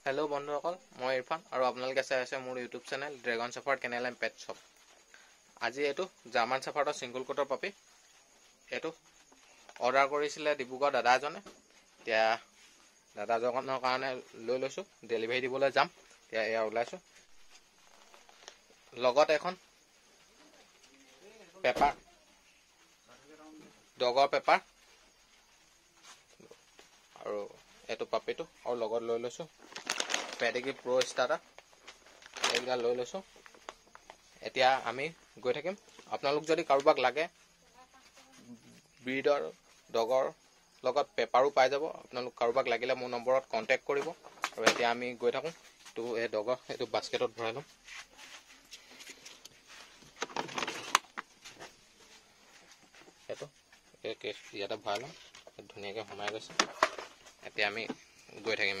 Hello' বন্ধুসকল, মই ইৰফান আৰু আপোনালোকে চাই আছে মোৰ YouTube channel dragon shepherd kennel and pet shop. আজি এইটো জাৰ্মান চেফাৰ্ডৰ ছিংগুল কোটৰ পাপি। এইটো অৰ্ডাৰ কৰিছিলে ডিব্ৰুগড় দাদা এজনে। এতিয়া দাদাজনৰ কাৰণে লৈ লৈছোঁ, ডেলিভাৰী দিবলৈ যাম। এতিয়া এয়া ওলাইছোঁ, লগত এখন পেপাৰ, ডগৰ পেপাৰ আৰু এইটো পাপিটো আৰু লগত লৈ লৈছোঁ পেডিগ্ৰী প্ৰ' ষ্টাৰ্টাৰ, এইকেইটা লৈ লৈছোঁ। এতিয়া আমি গৈ থাকিম। আপোনালোক যদি কাৰোবাক লাগে ব্ৰিডৰ ডগৰ লগত পেপাৰো পাই যাব। আপোনালোক কাৰোবাক লাগিলে মোৰ নম্বৰত কণ্টেক্ট কৰিব। আৰু এতিয়া আমি গৈ থাকোঁ। তো এই ডগৰ এইটো বাস্কেটত ভৰাই ল'ম। এইটো এই কেছ ইয়াতে ভৰাই ল'ম, ধুনীয়াকৈ সোমাই গৈছে। এতিয়া আমি গৈ থাকিম।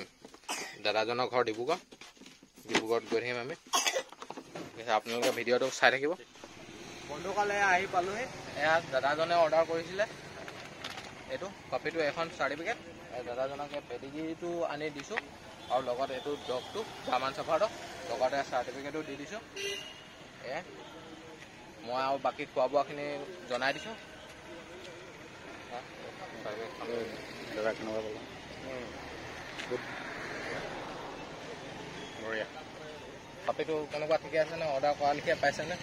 দাদাজনৰ ঘৰ ডিব্ৰুগড়ত গৈ থাকিম আমি। আপোনালোকে ভিডিঅ'টো চাই থাকিব। বন্ধুসকল, আহি পালোহি। এয়া দাদাজনে অৰ্ডাৰ কৰিছিলে এইটো পাপিটো, এখন চাৰ্টিফিকেট। দাদাজনক পেডিগ্ৰীটো আনি দিছোঁ আৰু লগত এইটো ডগটো জাৰ্মান চেফাৰ্ডৰ লগতে চাৰ্টিফিকেটো দি দিছোঁ। মই আৰু বাকী খোৱা বোৱাখিনি জনাই দিছোঁ। পাপিটো কেনেকুৱা, ঠিকে আছেনে? অৰ্ডাৰ কৰা লিখিয়া পাইছেনে?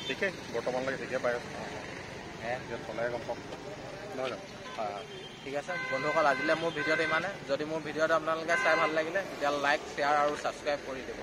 ঠিকেই, বৰ্তমানলৈকে ঠিকে পাই আছোঁ। চলাই গম পাম নহয় জানো? হয়, ঠিক আছে বন্ধুসকল, আজিলৈ মোৰ ভিডিঅ'টো ইমানে। যদি মোৰ ভিডিঅ'টো আপোনালোকে চাই ভাল লাগিলে তেতিয়াহ'লে লাইক, শ্বেয়াৰ আৰু ছাবস্ক্ৰাইব কৰি দিব।